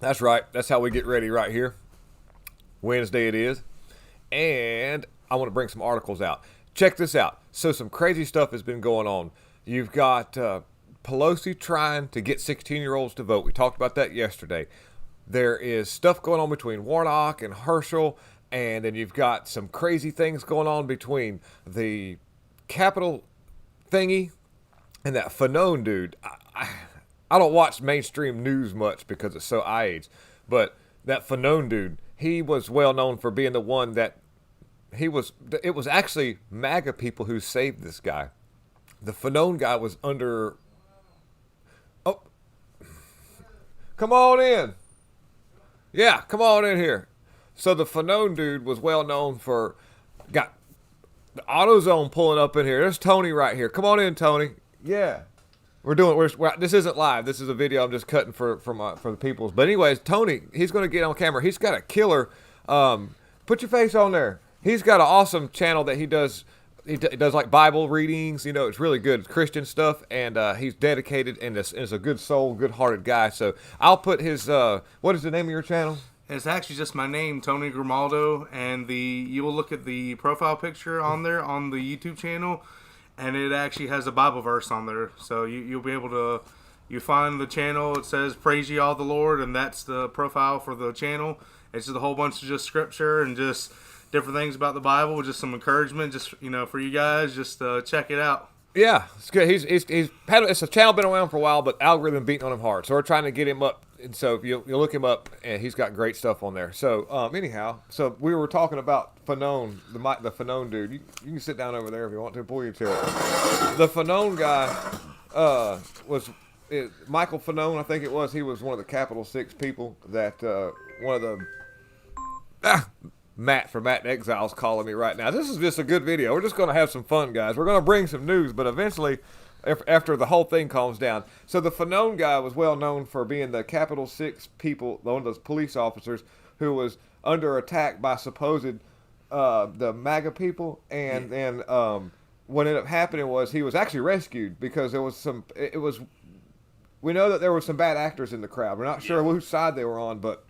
That's right. That's how we get ready right here. Wednesday it is. And I want to bring some articles out. Check this out. So some crazy stuff has been going on. You've got Pelosi trying to get 16-year-olds to vote. We talked about that yesterday. There is stuff going on between Warnock and Herschel, and then you've got some crazy things going on between the Capitol thingy and that Fanone dude. I don't watch mainstream news much because it's so age, but that Fanone dude, he was well known for being the one that it was actually MAGA people who saved this guy. The Fanone guy was under, oh, come on in. Yeah, come on in here. So the Fanone dude was well known for, got the AutoZone pulling up in here. There's Tony right here. Come on in, Tony. Yeah. This isn't live. This is a video I'm just cutting for the peoples. But anyways, Tony, he's going to get on camera. He's got a killer. Put your face on there. He's got an awesome channel that he does. He does like Bible readings. You know, it's really good. It's Christian stuff, and he's dedicated and is a good soul, good-hearted guy. So I'll put his. What is the name of your channel? It's actually just my name, Tony Grimaldo, and you will look at the profile picture on there on the YouTube channel. And it actually has a Bible verse on there. So you'll be able to, you find the channel, it says, praise ye all the Lord, and that's the profile for the channel. It's just a whole bunch of just scripture and just different things about the Bible, just some encouragement, just, for you guys, just check it out. Yeah, it's good. It's a channel been around for a while, but algorithm beating on him hard. So we're trying to get him up. And so you look him up, and he's got great stuff on there. So anyhow, so we were talking about Fanone, the Fanone dude. You can sit down over there if you want to. Pull your chair. The Fanone guy was Michael Fanone, I think it was. He was one of the Capital 6 people that one of the Matt from Matt in Exile's calling me right now. This is just a good video. We're just going to have some fun, guys. We're going to bring some news, but eventually, after the whole thing calms down. So the Fanone guy was well known for being the Capital 6 people, one of those police officers who was under attack by supposed the MAGA people, and what ended up happening was he was actually rescued because there was we know that there were some bad actors in the crowd. We're not sure whose side they were on, but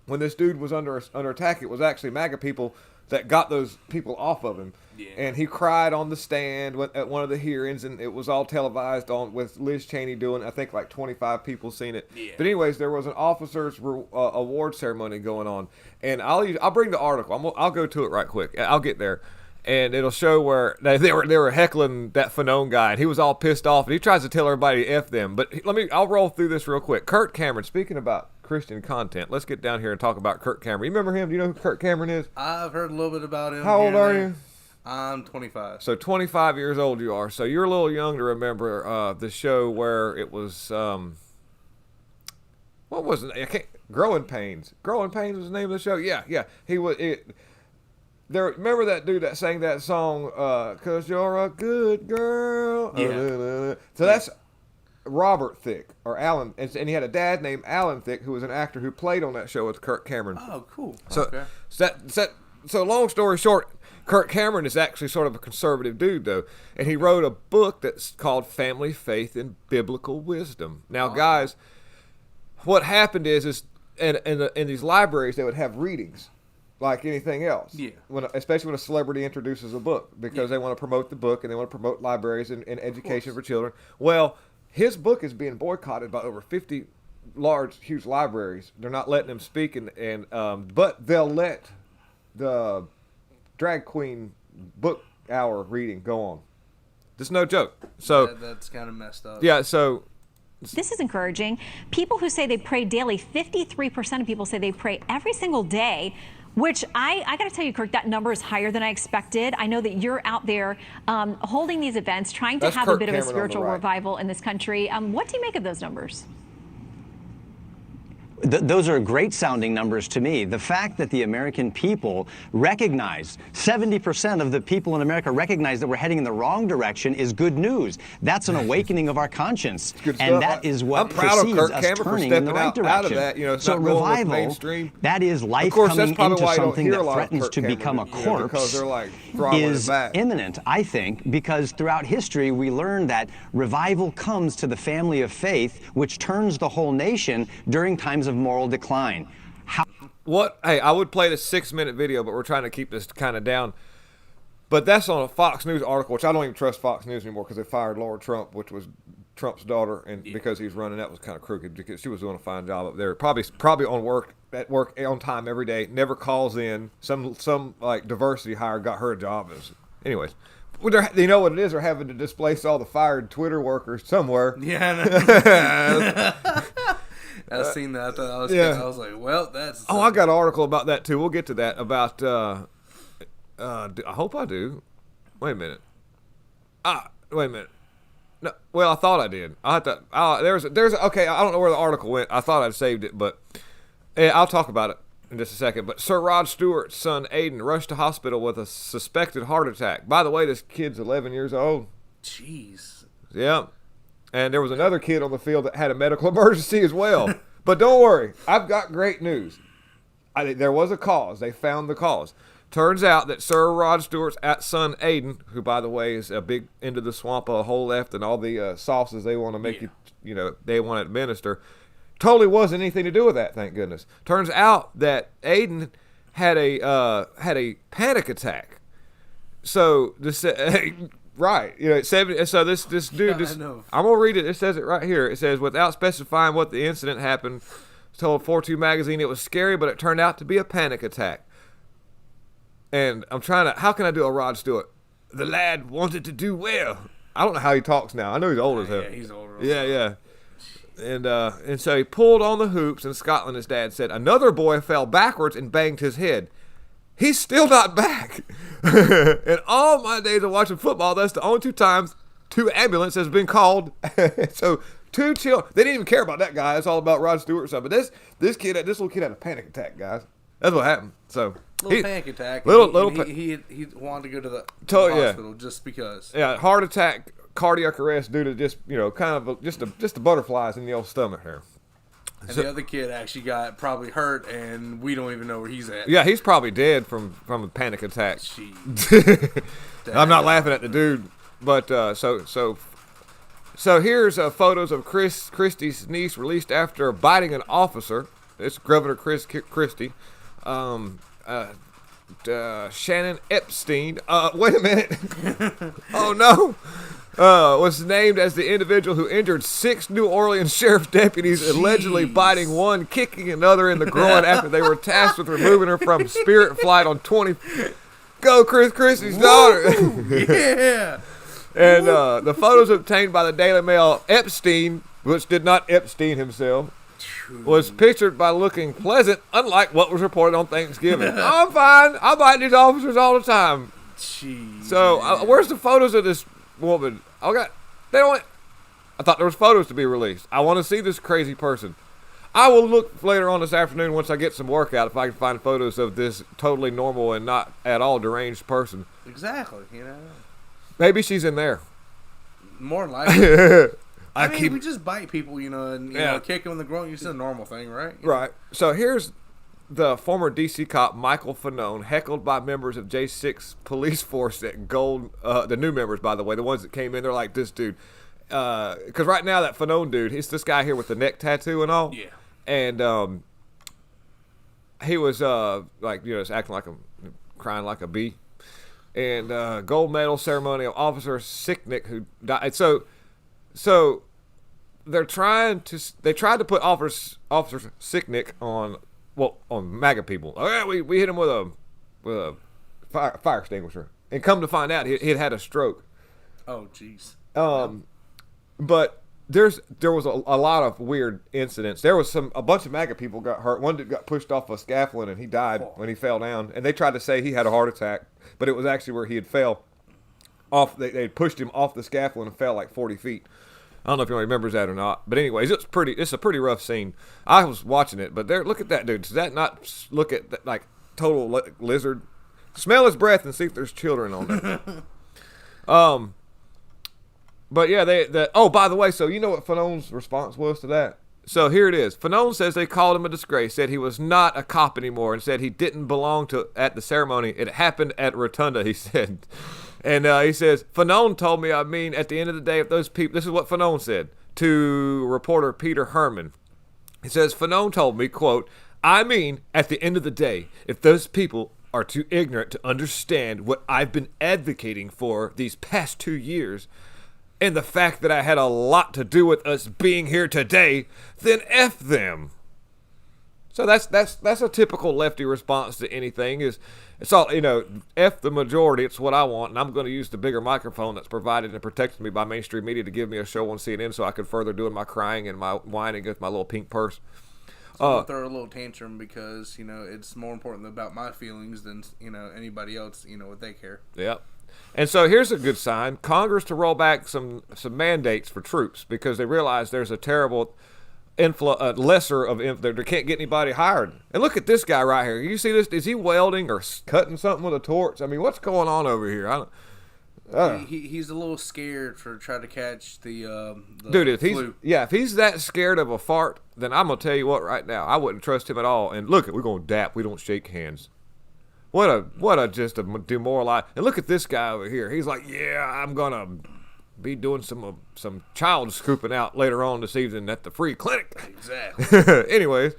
when this dude was under attack, it was actually MAGA people that got those people off of him. Yeah. And he cried on the stand at one of the hearings, and it was all televised with Liz Cheney doing, I think, like 25 people seen it. Yeah. But anyways, there was an officer's award ceremony going on, and I'll bring the article. I'll go to it right quick. I'll get there, and it'll show where they were heckling that Fanone guy, and he was all pissed off, and he tries to tell everybody to F them. But I'll roll through this real quick. Kirk Cameron, speaking about Christian content, let's get down here and talk about Kirk Cameron. You remember him? Do you know who Kirk Cameron is? I've heard a little bit about him. How old are you? I'm 25. So 25 years old you are. So you're a little young to remember the show where it was, what was it? Growing Pains. Growing Pains was the name of the show? Yeah. He was, remember that dude that sang that song, 'Cause You're a Good Girl? Yeah. So that's Robert Thicke, or Alan, and he had a dad named Alan Thicke who was an actor who played on that show with Kirk Cameron. Oh, cool. So, okay. So long story short, Kirk Cameron is actually sort of a conservative dude, though, and he wrote a book that's called Family, Faith, and Biblical Wisdom. Now, guys, what happened is in these libraries, they would have readings like anything else. Yeah. Especially when a celebrity introduces a book, because they want to promote the book and they want to promote libraries and education for children. Well, his book is being boycotted by over 50 huge libraries. They're not letting him speak, but they'll let the drag queen book hour reading go on. This is no joke. So that's kind of messed up. Yeah. So this is encouraging. People who say they pray daily, 53% of people say they pray every single day, which I got to tell you, Kirk, that number is higher than I expected. I know that you're out there holding these events, trying to have Kirk a bit of a Cameron spiritual revival in this country. What do you make of those numbers? Those are great sounding numbers to me. The fact that the American people recognize, 70% of the people in America recognize that we're heading in the wrong direction is good news. That's an awakening of our conscience. And that is what precedes us turning in the right direction. So revival, that is life coming into something that threatens to become a corpse, is imminent, I think, because throughout history we learned that revival comes to the family of faith, which turns the whole nation during times of moral decline. What? Hey, I would play the 6-minute video, but we're trying to keep this kind of down. But that's on a Fox News article, which I don't even trust Fox News anymore because they fired Laura Trump, which was Trump's daughter, and because he was running, that was kind of crooked because she was doing a fine job up there. Probably at work on time every day. Never calls in. Some like diversity hire got her a job. Anyways, you know what it is? They're having to displace all the fired Twitter workers somewhere. Yeah. I seen that. I thought I was like, well, that's. Oh, I got an article about that too. We'll get to that. About. I hope I do. Wait a minute. Wait a minute. No, well, I thought I did. I thought there's okay. I don't know where the article went. I thought I'd saved it, but I'll talk about it in just a second. But Sir Rod Stewart's son Aiden rushed to hospital with a suspected heart attack. By the way, this kid's 11 years old. Jeez. Yeah. And there was another kid on the field that had a medical emergency as well. But don't worry, I've got great news. There was a cause. They found the cause. Turns out that Sir Rod Stewart's son Aiden, who by the way is a big into the swamp a whole left and all the sauces they want to make they want to administer, totally wasn't anything to do with that. Thank goodness. Turns out that Aiden had a panic attack. So this right, so this dude, I'm gonna read it. It says it right here. It says, without specifying what the incident happened, told 42 magazine it was scary, but it turned out to be a panic attack. And I'm trying to, how can I do a Rod Stewart? The lad wanted to do well. I don't know how he talks now. I know he's old as hell. Yeah, he's older. Yeah. And so he pulled on the hoops in Scotland, his dad said. Another boy fell backwards and banged his head. He's still not back. In all my days of watching football, that's the only 2 times 2 ambulances has been called. So 2 children, they didn't even care about that guy. It's all about Rod Stewart or something. But this little kid had a panic attack, guys. That's what happened. So panic attack. He wanted to go to the hospital just because. Yeah, heart attack, cardiac arrest due to just just the butterflies in the old stomach here. And the other kid actually got probably hurt, and we don't even know where he's at. Yeah, he's probably dead from a panic attack. I'm not laughing at the dude, but so here's photos of Christie's niece released after biting an officer. It's Governor Chris Christie. Shannon Epstein. Wait a minute. Oh no. Was named as the individual who injured 6 New Orleans sheriff deputies, allegedly biting one, kicking another in the groin after they were tasked with removing her from Spirit Flight on 20. Go, Christie's daughter. Yeah. And the photos obtained by the Daily Mail, Epstein, which did not Epstein himself, was pictured by looking pleasant, unlike what was reported on Thanksgiving. I'm fine. I bite these officers all the time. Jeez. So where's the photos of this woman? I thought there was photos to be released. I want to see this crazy person. I will look later on this afternoon once I get some workout if I can find photos of this totally normal and not at all deranged person. Exactly. Maybe she's in there. More than likely. I mean, we just bite people, and kick them in the groin. It's a normal thing, right? Right. So here's the former D.C. cop Michael Fanone heckled by members of J6 police force at Gold. The new members, by the way, the ones that came in, they're like, this dude. Because right now that Fanone dude, he's this guy here with the neck tattoo and all. Yeah. And he was just acting like crying like a bee. And gold medal ceremonial officer Sicknick who died. So they tried to put Officer Sicknick on MAGA people. Oh yeah, we hit him with a fire extinguisher, and come to find out he'd had a stroke. Oh jeez. But there was a lot of weird incidents. There was a bunch of MAGA people got hurt. One dude got pushed off a scaffolding and he died when he fell down. And they tried to say he had a heart attack, but it was actually where he had fell off. They pushed him off the scaffolding and fell like 40 feet. I don't know if anyone remembers that or not. But anyways, it's a pretty rough scene. I was watching it, but look at that dude. Does that not look at that, like total lizard? Smell his breath and see if there's children on there. But yeah, oh, by the way, so you know what Fanone's response was to that? So here it is. Fanone says they called him a disgrace, said he was not a cop anymore, and said he didn't belong at the ceremony. It happened at Rotunda, he said. And he says, Fanone told me, at the end of the day, if those people, this is what Fanone said to reporter Peter Herman. He says, Fanon told me, quote, I mean, at the end of the day, if those people are too ignorant to understand what I've been advocating for these past 2 years, and the fact that I had a lot to do with us being here today, then F them. So that's a typical lefty response to anything. It's all, F the majority, it's what I want, and I'm going to use the bigger microphone that's provided and protected me by mainstream media to give me a show on CNN so I can further doing my crying and my whining with my little pink purse. I'll throw a little tantrum because, it's more important about my feelings than, anybody else, what they care. Yep. And so here's a good sign. Congress to roll back some mandates for troops because they realize there's a terrible lesser of they can't get anybody hired. And look at this guy right here. You see this? Is he welding or cutting something with a torch? I mean, what's going on over here? He's a little scared for trying to catch the dude. If flu. if he's that scared of a fart, then I'm gonna tell you what. Right now, I wouldn't trust him at all. And look, we're gonna dap. We don't shake hands. What a just a demoralized. And look at this guy over here. He's like, yeah, I'm gonna be doing some child scooping out later on this evening at the free clinic. Exactly. Anyways,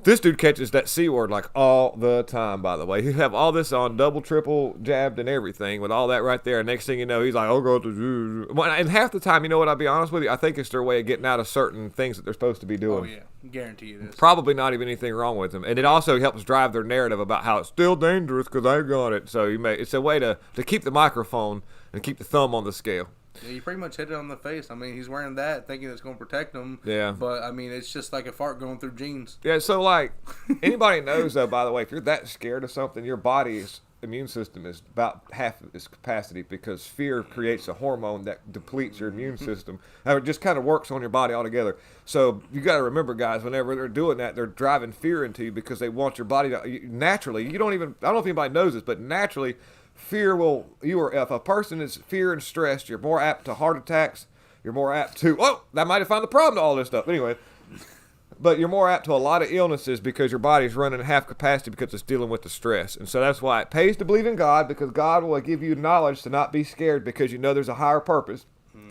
this dude catches that C word like all the time, by the way. He have all this on double, triple jabbed and everything with all that right there. And next thing you know, he's like, oh, go to. And half the time, I'll be honest with you, I think it's their way of getting out of certain things that they're supposed to be doing. Oh, yeah. Guarantee it is. Probably not even anything wrong with them. And it also helps drive their narrative about how it's still dangerous because I got it. So it's a way to keep the microphone and keep the thumb on the scale. Yeah, you pretty much hit it on the face. I mean, he's wearing that thinking it's going to protect him. Yeah. But, I mean, it's just like a fart going through jeans. Yeah, so, like, anybody knows, though, by the way, if you're that scared of something, your body's immune system is about half of its capacity because fear creates a hormone that depletes your immune system. It just kind of works on your body altogether. So you got to remember, guys, whenever they're doing that, they're driving fear into you because they want your body to naturally. I don't know if anybody knows this, but naturally, fear will. If a person is fear and stressed, you're more apt to heart attacks. You're more apt to. Oh, that might have found the problem to all this stuff. Anyway. But you're more apt to a lot of illnesses because your body's running at half capacity because it's dealing with the stress. And so that's why it pays to believe in God, because God will give you knowledge to not be scared because you know there's a higher purpose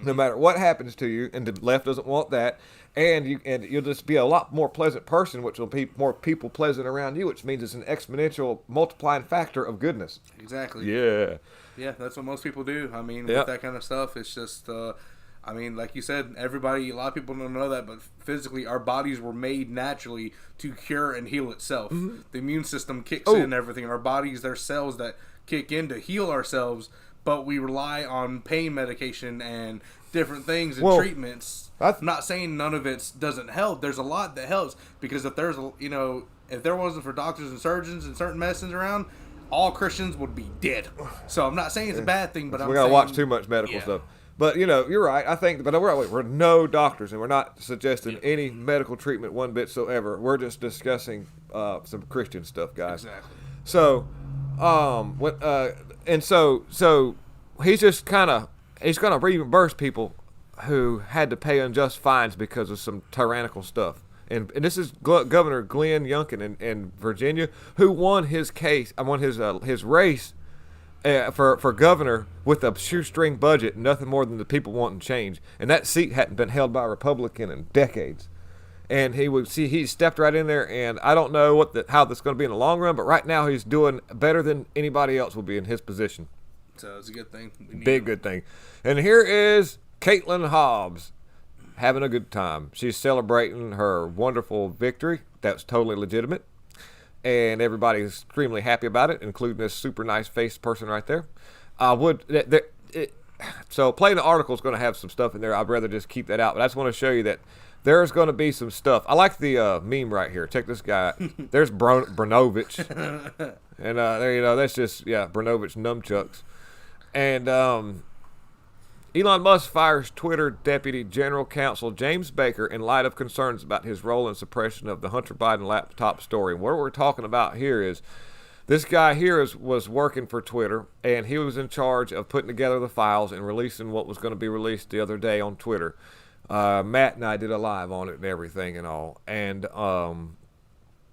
no matter what happens to you. And the left doesn't want that. And you'll just be a lot more pleasant person, which will be more people pleasant around you, which means it's an exponential multiplying factor of goodness. Exactly. Yeah. Yeah, that's what most people do. I mean, Yep. with that kind of stuff, it's just... I mean, like you said, a lot of people don't know that, but physically, our bodies were made naturally to cure and heal itself. Mm-hmm. The immune system kicks in and everything. Our bodies, there's cells that kick in to heal ourselves, but we rely on pain medication and different things and treatments. I'm not saying none of it doesn't help. There's a lot that helps because if there wasn't for doctors and surgeons and certain medicines around, all Christians would be dead. So I'm not saying it's a bad thing, but we gotta watch too much medical stuff. But, you're right. I think, but we're no doctors, and we're not suggesting any medical treatment one bit so ever. We're just discussing some Christian stuff, guys. Exactly. So, so he's just he's going to reimburse people who had to pay unjust fines because of some tyrannical stuff. And this is Governor Glenn Youngkin in Virginia, who won his case, his race for governor with a shoestring budget, nothing more than the people wanting change. And that seat hadn't been held by a Republican in decades. And he stepped right in there, and I don't know how this is going to be in the long run, but right now he's doing better than anybody else will be in his position. So it's a good thing. Good thing. And here is Caitlin Hobbs having a good time. She's celebrating her wonderful victory. That's totally legitimate. And everybody's extremely happy about it, including this super nice faced person right there. So playing the article is going to have some stuff in there. I'd rather just keep that out. But I just want to show you that there's going to be some stuff. I like the meme right here. Check this guy out. There's Brnovich. And that's just, Brnovich nunchucks. And Elon Musk fires Twitter Deputy General Counsel James Baker in light of concerns about his role in suppression of the Hunter Biden laptop story. And what we're talking about here is this guy here was working for Twitter, and he was in charge of putting together the files and releasing what was going to be released the other day on Twitter. Matt and I did a live on it and everything and all. And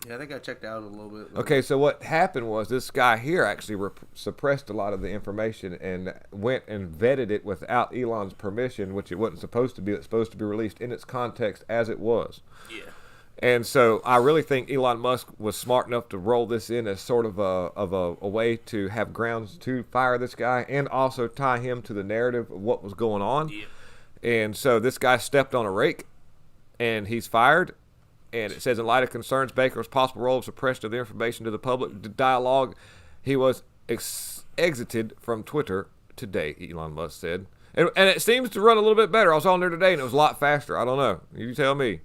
Yeah, I think I checked out a little bit. Okay, so what happened was this guy here actually suppressed a lot of the information and went and vetted it without Elon's permission, which it wasn't supposed to be. It's supposed to be released in its context as it was. Yeah. And so I really think Elon Musk was smart enough to roll this in as sort of a way to have grounds to fire this guy and also tie him to the narrative of what was going on. Yeah. And so this guy stepped on a rake, and he's fired. And it says, in light of concerns Baker's possible role of suppression of the information to the public dialogue, he was exited from Twitter today, Elon Musk said. And it seems to run a little bit better. I was on there today, and it was a lot faster. I don't know. You tell me.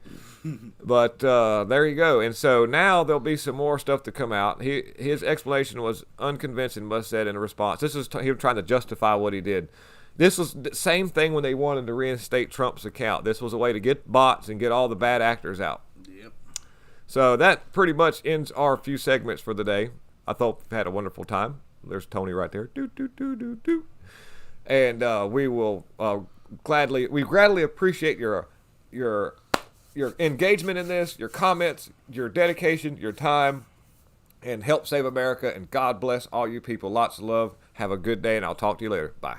But there you go. And so now there'll be some more stuff to come out. His explanation was unconvincing, Musk said in a response. This is him trying to justify what he did. This was the same thing when they wanted to reinstate Trump's account. This was a way to get bots and get all the bad actors out. Yep. So that pretty much ends our few segments for the day. I thought we had a wonderful time. There's Tony right there. Do, do, do, do, do. And we will gladly appreciate your engagement in this, your comments, your dedication, your time, and help save America. And God bless all you people. Lots of love. Have a good day, and I'll talk to you later. Bye.